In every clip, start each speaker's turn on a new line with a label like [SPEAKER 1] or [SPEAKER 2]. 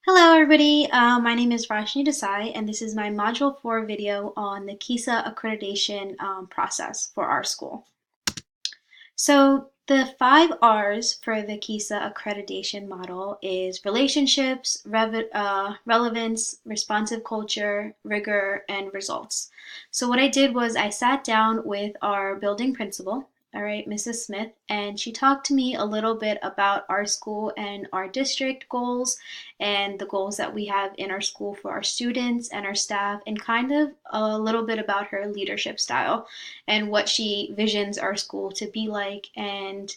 [SPEAKER 1] Hello everybody, my name is Rashni Desai and this is my Module 4 video on the KESA accreditation process for our school. So the 5 R's for the KESA accreditation model is relationships, relevance, responsive culture, rigor, and results. So what I did was I sat down with our building principal, all right, Mrs. Smith, and she talked to me a little bit about our school and our district goals and the goals that we have in our school for our students and our staff, and kind of a little bit about her leadership style and what she visions our school to be like. And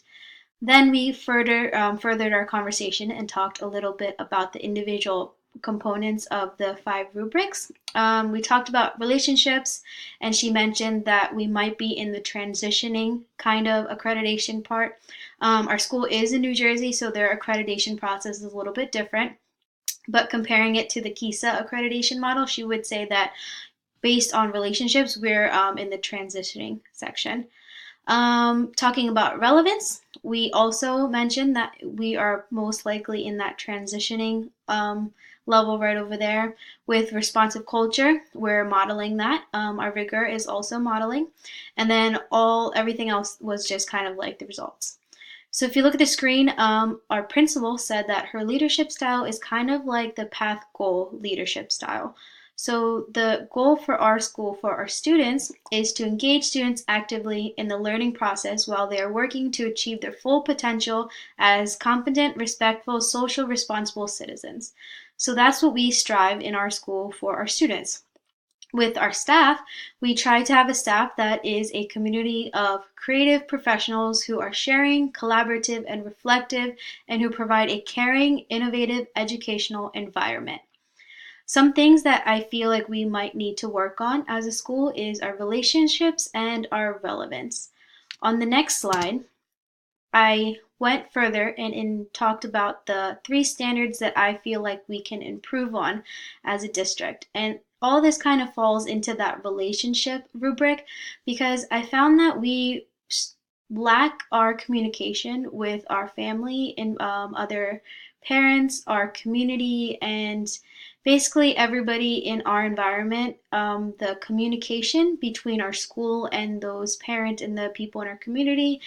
[SPEAKER 1] then we furthered our conversation and talked a little bit about the individual components of the 5 rubrics. We talked about relationships, and she mentioned that we might be in the transitioning kind of accreditation part. Our school is in New Jersey, so their accreditation process is a little bit different. But comparing it to the KESA accreditation model, she would say that based on relationships, we're in the transitioning section. Talking about relevance, we also mentioned that we are most likely in that transitioning level right over there. With responsive culture, we're modeling that. Our rigor is also modeling, and then everything else was just kind of like the results. So if you look at the screen, our principal said that her leadership style is kind of like the path goal leadership style. So the goal for our school, for our students, is to engage students actively in the learning process while they are working to achieve their full potential as competent, respectful, social, responsible citizens. So that's what we strive in our school for our students. With our staff, we try to have a staff that is a community of creative professionals who are sharing, collaborative, and reflective, and who provide a caring, innovative educational environment. Some things that I feel like we might need to work on as a school is our relationships and our relevance. On the next slide, I went further and talked about the 3 standards that I feel like we can improve on as a district. And all this kind of falls into that relationship rubric because I found that we lack our communication with our family and other parents, our community, and basically everybody in our environment. The communication between our school and those parents and the people in our community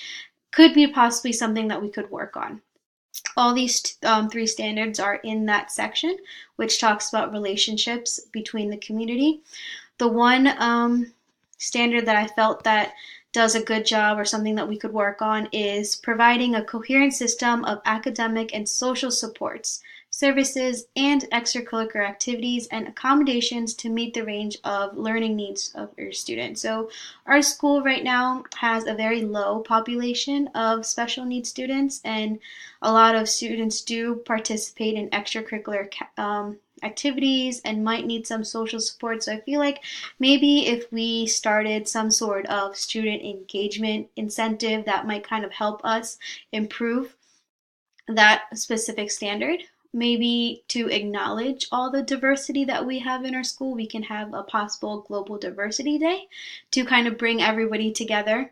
[SPEAKER 1] could be possibly something that we could work on. All these 3 standards are in that section, which talks about relationships between the community. The one standard that I felt that does a good job or something that we could work on is providing a coherent system of academic and social supports, services, and extracurricular activities and accommodations to meet the range of learning needs of your students. So our school right now has a very low population of special needs students, and a lot of students do participate in extracurricular activities and might need some social support. So I feel like maybe if we started some sort of student engagement incentive, that might kind of help us improve that specific standard. Maybe to acknowledge all the diversity that we have in our school, we can have a possible Global Diversity Day to kind of bring everybody together.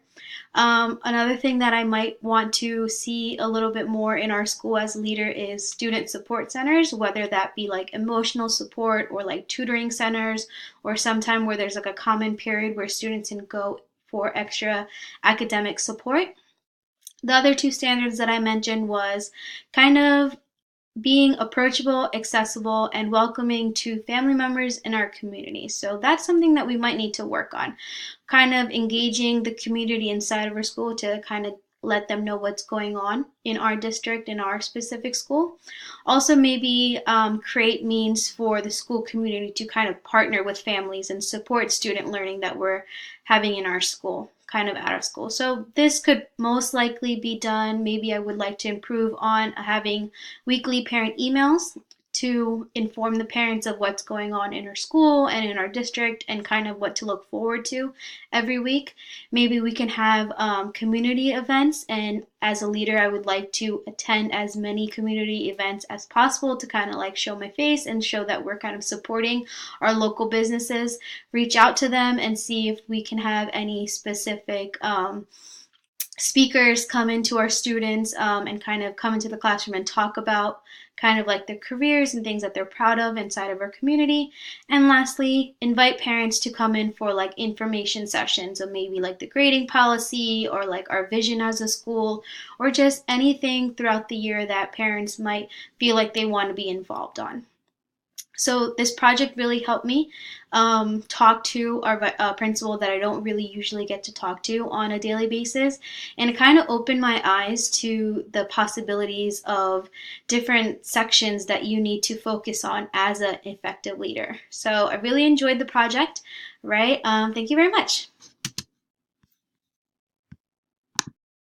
[SPEAKER 1] Another thing that I might want to see a little bit more in our school as a leader is student support centers, whether that be like emotional support or like tutoring centers, or sometime where there's like a common period where students can go for extra academic support. The other 2 standards that I mentioned was kind of being approachable, accessible, and welcoming to family members in our community. So that's something that we might need to work on. Kind of engaging the community inside of our school to kind of let them know what's going on in our district, in our specific school. Also, maybe create means for the school community to kind of partner with families and support student learning that we're having in our school, kind of at our school. So this could most likely be done. Maybe I would like to improve on having weekly parent emails to inform the parents of what's going on in our school and in our district and kind of what to look forward to every week. Maybe we can have community events, and as a leader, I would like to attend as many community events as possible to kind of like show my face and show that we're kind of supporting our local businesses. Reach out to them and see if we can have any specific speakers come into our students and kind of come into the classroom and talk about kind of like their careers and things that they're proud of inside of our community. And lastly, invite parents to come in for like information sessions, so maybe like the grading policy or like our vision as a school, or just anything throughout the year that parents might feel like they want to be involved on. So this project really helped me talk to our principal that I don't really usually get to talk to on a daily basis, and it kind of opened my eyes to the possibilities of different sections that you need to focus on as an effective leader. So I really enjoyed the project, right? Thank you very much.